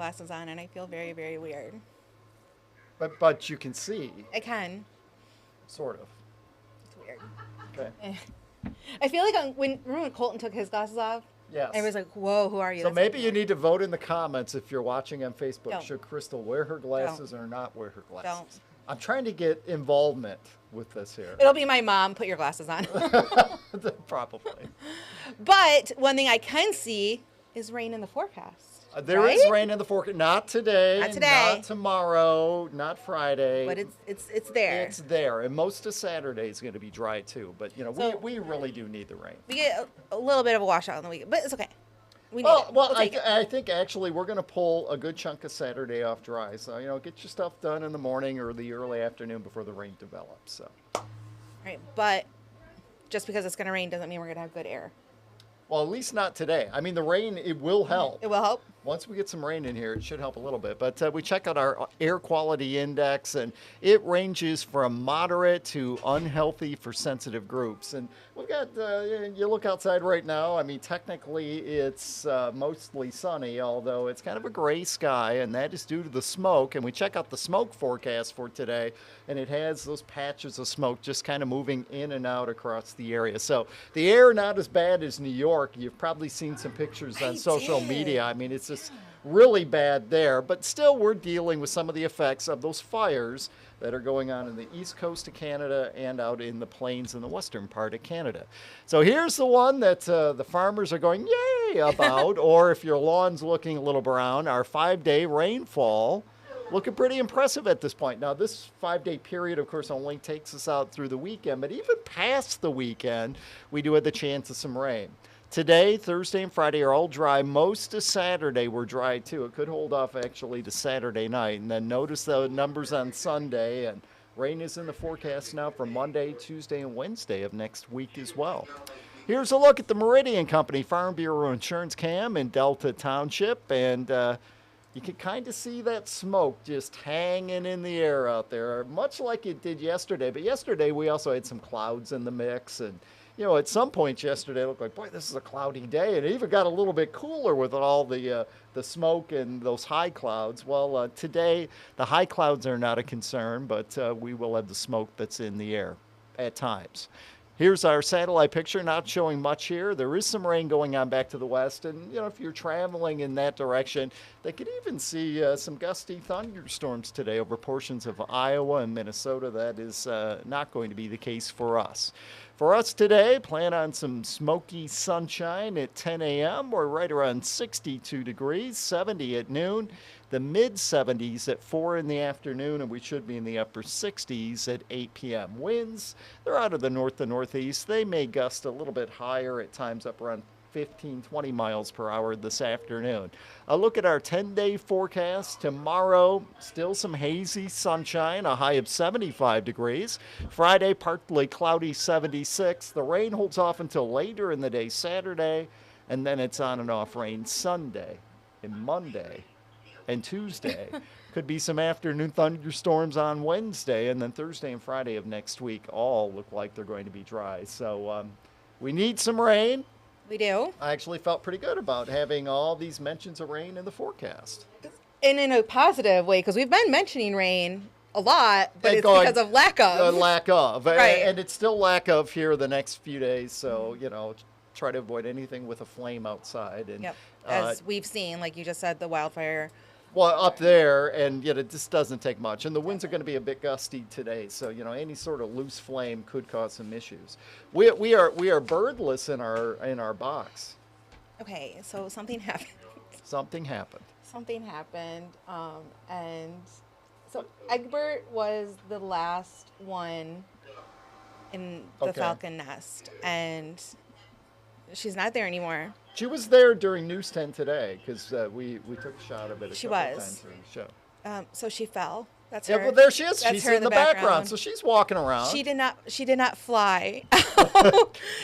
glasses on, and I feel very, very weird. But you can see. I can. Sort of. It's weird. Okay. I feel like remember when Colton took his glasses off? Yes. I was like, whoa, who are you? So That's maybe like, you need to vote in the comments if you're watching on Facebook. Don't. Should Crystal wear her glasses or not wear her glasses? Don't. I'm trying to get involvement with this here. It'll be my mom, put your glasses on. Probably. But one thing I can see is rain in the forecast. There is rain in the forecast. Not today. Not today. Not tomorrow. Not Friday. But it's there. It's there. And most of Saturday is going to be dry too. But, So- we really do need the rain. We get a little bit of a washout on the weekend, but it's okay. We need Well, it. well We'll take it. I think actually we're going to pull a good chunk of Saturday off dry. So, get your stuff done in the morning or the early afternoon before the rain develops. So. Right, but just because it's going to rain doesn't mean we're going to have good air. Well, at least not today. I mean, the rain, it will help. It will help. Once we get some rain in here, it should help a little bit. But we check out our air quality index, and it ranges from moderate to unhealthy for sensitive groups. And we've got, you look outside right now, I mean, technically it's mostly sunny, although it's kind of a gray sky, and that is due to the smoke. And we check out the smoke forecast for today, and it has those patches of smoke just kind of moving in and out across the area. So the air not as bad as New York. You've probably seen some pictures on social media. I mean, it's just really bad there, but still we're dealing with some of the effects of those fires that are going on in the east coast of Canada and out in the plains in the western part of Canada. So here's the one that the farmers are going yay about, or if your lawn's looking a little brown, our 5-day rainfall looking pretty impressive at this point. Now this 5-day period of course only takes us out through the weekend, but even past the weekend we do have the chance of some rain. Today, Thursday, and Friday are all dry. Most of Saturday were dry, too. It could hold off, actually, to Saturday night. And then notice the numbers on Sunday. And rain is in the forecast now for Monday, Tuesday, and Wednesday of next week as well. Here's a look at the Meridian Company Farm Bureau Insurance Cam in Delta Township. And you can kind of see that smoke just hanging in the air out there, much like it did yesterday. But yesterday, we also had some clouds in the mix. And at some point yesterday, it looked like, boy, this is a cloudy day. And it even got a little bit cooler with all the smoke and those high clouds. Well, today, the high clouds are not a concern, but we will have the smoke that's in the air at times. Here's our satellite picture, not showing much here. There is some rain going on back to the west. And, if you're traveling in that direction, they could even see some gusty thunderstorms today over portions of Iowa and Minnesota. That is not going to be the case for us. For us today, plan on some smoky sunshine at 10 a.m. We're right around 62 degrees, 70 at noon, the mid-70s at 4 in the afternoon, and we should be in the upper 60s at 8 p.m. Winds, they're out of the north to northeast. They may gust a little bit higher at times, up around 15, 20 miles per hour this afternoon. A look at our 10-day forecast. Tomorrow, still some hazy sunshine, a high of 75 degrees. Friday, partly cloudy, 76. The rain holds off until later in the day Saturday, and then it's on and off rain Sunday and Monday and Tuesday. Could be some afternoon thunderstorms on Wednesday, and then Thursday and Friday of next week all look like they're going to be dry. So we need some rain. We do. I actually felt pretty good about having all these mentions of rain in the forecast. And in a positive way, because we've been mentioning rain a lot, but it's because of lack of. Lack of. Right. And it's still lack of here the next few days. So, try to avoid anything with a flame outside. And, yep. As we've seen, like you just said, the wildfire. Well, up there, and it just doesn't take much. And the winds are going to be a bit gusty today, so any sort of loose flame could cause some issues. We are birdless in our box. Okay, so something happened. Something happened. And so Egbert was the last one in the falcon nest, and she's not there anymore. She was there during News 10 today because we took a shot of it a couple times during the show. So she fell. That's her. her. Well, there she is. That's She's her in the background, so she's walking around. She did not fly.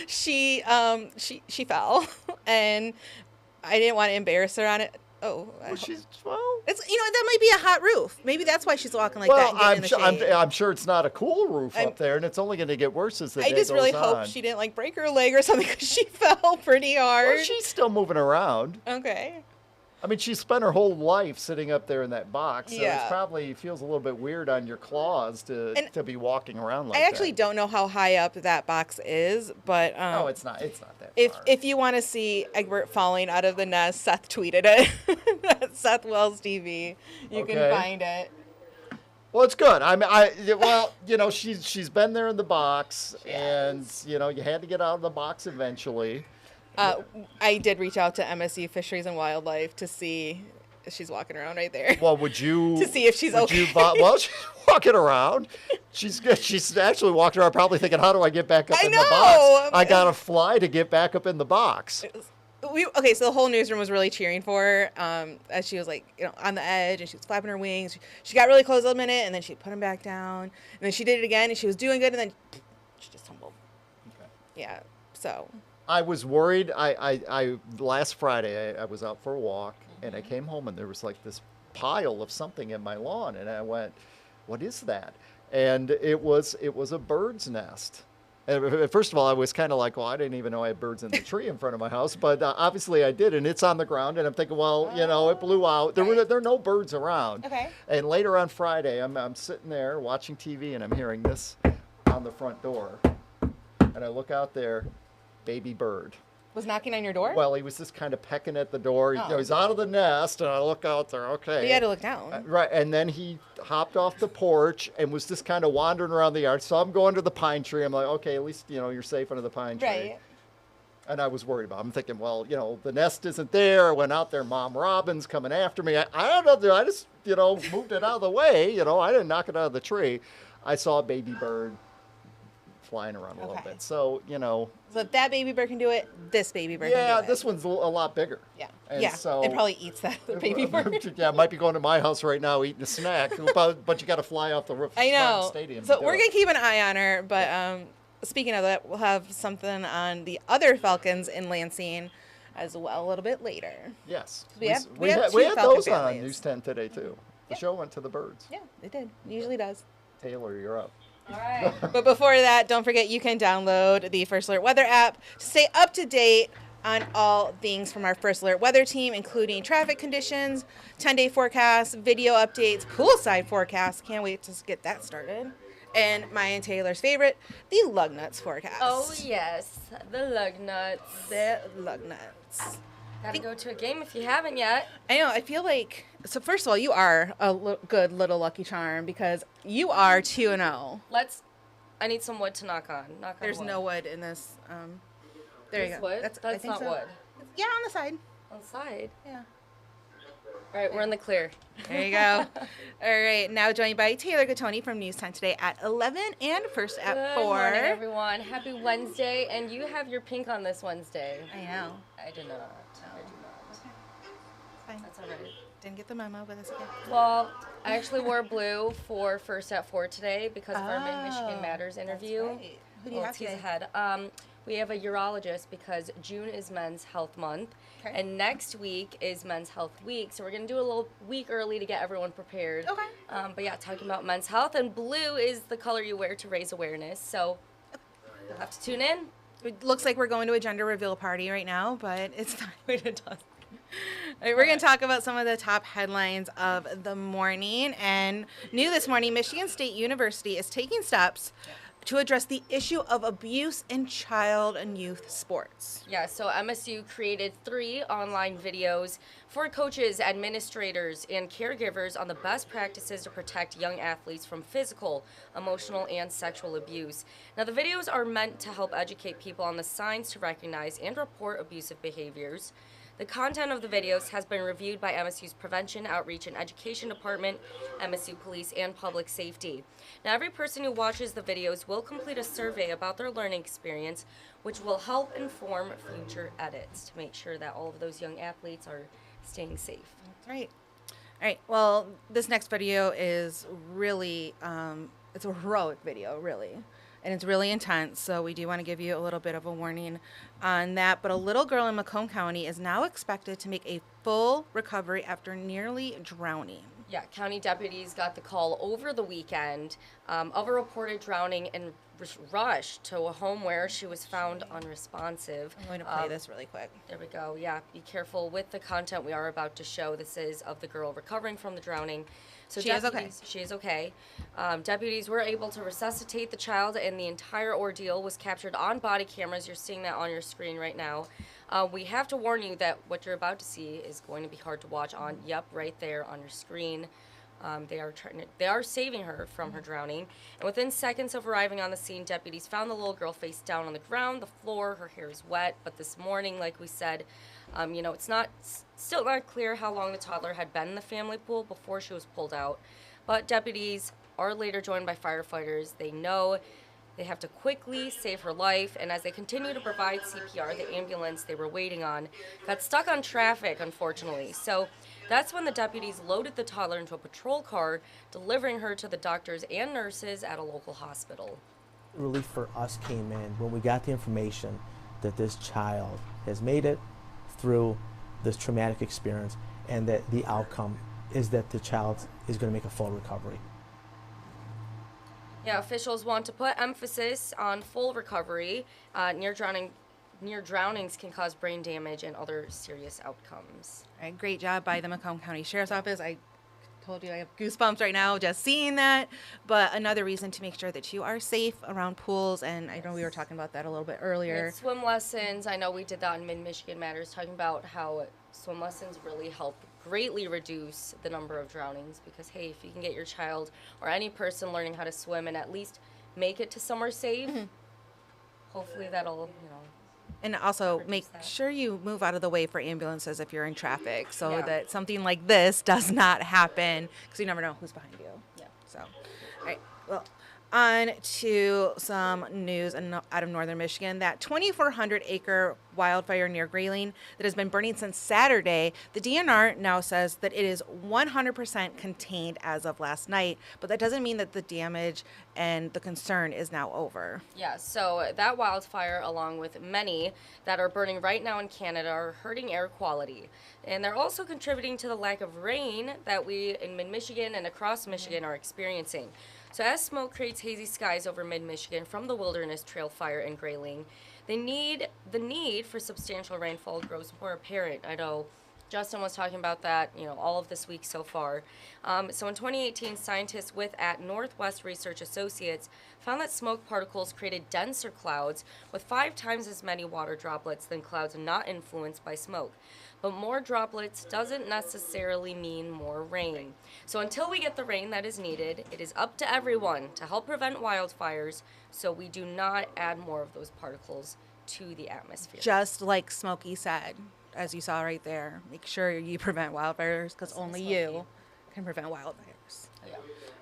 she fell, and I didn't want to embarrass her on it. Oh, it's that might be a hot roof. Maybe that's why she's walking like that. And getting in the shade. I'm sure it's not a cool roof up there, and it's only going to get worse as the day goes on. I just really hope she didn't break her leg or something because she fell pretty hard. Well, she's still moving around. Okay. I mean, she spent her whole life sitting up there in that box, so Yeah. it's probably feels a little bit weird on your claws to be walking around like I actually that. don't know how high up that box is, but No, it's not. It's not that far. if you want to see Egbert falling out of the nest, Seth tweeted it. That's Seth Wells TV. You can find it. Well, it's good. She's been there in the box, and you had to get out of the box eventually. I did reach out to MSU Fisheries and Wildlife to see if she's walking around right there. Well, would you to see if she's okay? Well, she's walking around. She's actually walking around, probably thinking, "How do I get back up in the box? I gotta fly to get back up in the box." So the whole newsroom was really cheering for her as she was on the edge, and she was flapping her wings. She got really close a minute, and then she put them back down, and then she did it again, and she was doing good, and then she just tumbled. Okay. Yeah. So. I was worried. I last Friday I was out for a walk, and I came home, and there was like this pile of something in my lawn, and I went, "What is that?" And it was a bird's nest. And first of all, I was kind of like, well, I didn't even know I had birds in the tree in front of my house, but obviously I did, and it's on the ground, and I'm thinking, well, it blew out. There are no birds around. Okay. And later on Friday, I'm sitting there watching TV, and I'm hearing this on the front door, and I look out there, baby bird. Was knocking on your door? Well, he was just kind of pecking at the door. He's out of the nest, and I look out there. Okay. But you had to look down. Right, and then he hopped off the porch and was just kind of wandering around the yard. So I'm going to the pine tree. I'm like, okay, at least you're safe under the pine tree. Right. And I was worried about him. I'm thinking, well, the nest isn't there. I went out there. Mom Robin's coming after me. I don't know. I just moved it out of the way. I didn't knock it out of the tree. I saw a baby bird flying around a little bit. So, So if that baby bird can do it, this baby bird can do it. Yeah, this one's a lot bigger. Yeah. And so it probably eats that baby bird. Yeah, might be going to my house right now eating a snack, but you got to fly off the roof of the stadium. So we're going to keep an eye on her, but speaking of that, we'll have something on the other Falcons in Lansing as well a little bit later. Yes. We had those on News 10 today, too. The show went to the birds. Yeah, it did. It usually does. Taylor, you're up. All right. But before that, don't forget you can download the First Alert Weather app to stay up to date on all things from our First Alert Weather team, including traffic conditions, 10-day forecasts, video updates, poolside forecasts. Can't wait to get that started. And my and Taylor's favorite, the lug nuts forecast. Oh, yes. The lug nuts. The lug nuts. Gotta go to a game if you haven't yet. I know. I feel like, so first of all, you are a good little Lucky Charm because you are 2-0. I need some wood to knock on. There's no wood in this. There you go. Wood? That's not wood. Yeah, on the side. On the side? Yeah. All right, we're in the clear. There you go. All right, now joined by Taylor Gattoni from News 10 Today at 11 and First at 4. Good morning, everyone. Happy Wednesday, and you have your pink on this Wednesday. I know. I do not. Fine. That's all right. Didn't get the memo, but that's okay. Well, I actually wore blue for First at 4 today because of our Michigan Matters interview. That's right. Who do you have today? Ahead. We have a urologist because June is Men's Health Month, and next week is Men's Health Week. So we're going to do a little week early to get everyone prepared. Okay. But yeah, talking about men's health, and blue is the color you wear to raise awareness. So you'll have to tune in. It looks like we're going to a gender reveal party right now, but it's not what it does. All right, we're going to talk about some of the top headlines of the morning. And new this morning, Michigan State University is taking steps to address the issue of abuse in child and youth sports. Yeah, so MSU created 3 online videos for coaches, administrators, and caregivers on the best practices to protect young athletes from physical, emotional, and sexual abuse. Now, the videos are meant to help educate people on the signs to recognize and report abusive behaviors. The content of the videos has been reviewed by MSU's Prevention, Outreach, and Education Department, MSU Police, and Public Safety. Now, every person who watches the videos will complete a survey about their learning experience, which will help inform future edits to make sure that all of those young athletes are staying safe. That's right. All right. Well, this next video is really, it's a heroic video, really. And it's really intense, so we do want to give you a little bit of a warning on that. But a little girl in Macomb County is now expected to make a full recovery after nearly drowning. Yeah, county deputies got the call over the weekend of a reported drowning and rushed to a home where she was found unresponsive. I'm going to play this really quick. There we go. Yeah, be careful with the content we are about to show. This is of the girl recovering from the drowning. So She is okay. She is okay. Deputies were able to resuscitate the child, and the entire ordeal was captured on body cameras. You're seeing that on your screen right now. We have to warn you that what you're about to see is going to be hard to watch on, right there on your screen. They are saving her from her drowning. And within seconds of arriving on the scene, deputies found the little girl face down on the ground, the floor. Her hair is wet. But this morning, like we said, it's still not clear how long the toddler had been in the family pool before she was pulled out. But deputies are later joined by firefighters. They know they have to quickly save her life, and as they continue to provide CPR, the ambulance they were waiting on got stuck on traffic, unfortunately. So that's when the deputies loaded the toddler into a patrol car, delivering her to the doctors and nurses at a local hospital. Relief for us came in when we got the information that this child has made it through this traumatic experience, and that the outcome is that the child is going to make a full recovery. Yeah, officials want to put emphasis on full recovery. Near drownings can cause brain damage and other serious outcomes. All right, great job by the Macomb County Sheriff's Office. I told you I have goosebumps right now just seeing that. But another reason to make sure that you are safe around pools, and I know we were talking about that a little bit earlier. Swim lessons. I know we did that in Mid-Michigan Matters, talking about how swim lessons really help greatly reduce the number of drownings, because hey, if you can get your child or any person learning how to swim and at least make it to somewhere safe, hopefully that'll, And also make sure you move out of the way for ambulances if you're in traffic, so that something like this does not happen, because you never know who's behind you. Yeah. So, all right, well, on to some news out of northern Michigan. That 2,400-acre wildfire near Grayling that has been burning since Saturday, the DNR now says that it is 100% contained as of last night, but that doesn't mean that the damage and the concern is now over. Yeah, so that wildfire, along with many that are burning right now in Canada, are hurting air quality. And they're also contributing to the lack of rain that we in mid-Michigan and across Michigan are experiencing. So as smoke creates hazy skies over mid-Michigan from the Wilderness Trail fire in Grayling, the need for substantial rainfall grows more apparent. I know Justin was talking about that, all of this week so far. So in 2018, scientists at Northwest Research Associates found that smoke particles created denser clouds with 5 times as many water droplets than clouds not influenced by smoke. But more droplets doesn't necessarily mean more rain. So until we get the rain that is needed, it is up to everyone to help prevent wildfires so we do not add more of those particles to the atmosphere. Just like Smokey said, as you saw right there, make sure you prevent wildfires, because only you can prevent wildfires. Yeah.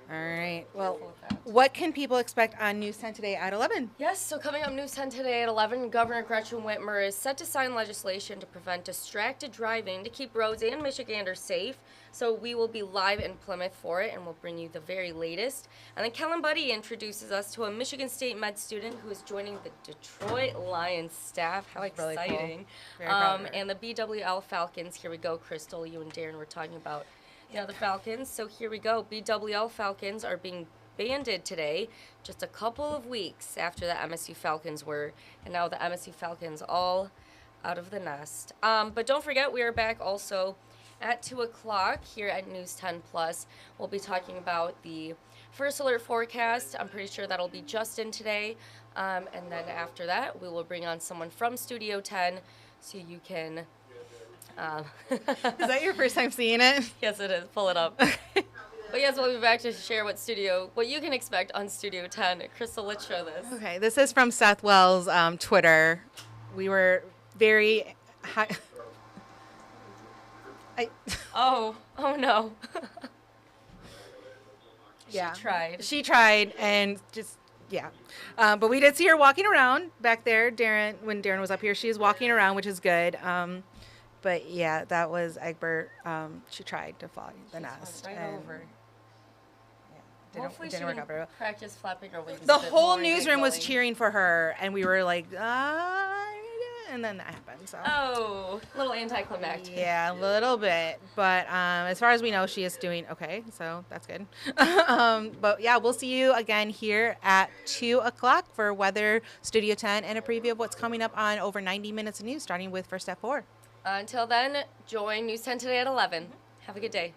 All right. Well, what can people expect on News 10 today at 11? Yes, so coming up News 10 today at 11, Governor Gretchen Whitmer is set to sign legislation to prevent distracted driving to keep roads and Michiganders safe. So we will be live in Plymouth for it, and we'll bring you the very latest. And then Kellen Buddy introduces us to a Michigan State med student who is joining the Detroit Lions staff. How Really cool. exciting. Very proud of her. And the BWL Falcons. Here we go, Crystal. You and Darren were talking about the Falcons. So here we go. BWL Falcons are being banded today, just a couple of weeks after the MSU Falcons were, and now the MSU Falcons all out of the nest. But don't forget, we are back also at 2 o'clock here at News 10 Plus. We'll be talking about the first alert forecast. I'm pretty sure that'll be Justin today. And then after that, we will bring on someone from Studio 10 so you can... Is that your first time seeing it? Yes, it is. Pull it up. But yes, we'll be back to share what you can expect on Studio 10. Crystal, let's show this. Okay, this is from Seth Wells' Twitter. We were very high. Oh no. Yeah. She tried. She tried, and just, yeah. But we did see her walking around back there. When Darren was up here, she was walking around, which is good. But yeah, that was Egbert. She tried to fly the nest. Right and, over. Yeah, Hopefully didn't she work can out very well. practice flapping her wings. The a bit whole more newsroom was giggling. cheering for her, and we were like, and then that happened. So. Oh, a little anticlimactic. Yeah, a little bit. But as far as we know, she is doing okay, so that's good. But yeah, we'll see you again here at 2 o'clock for Weather Studio 10 and a preview of what's coming up on over 90 minutes of news, starting with First at 4. Until then, join News 10 Today at 11. Have a good day.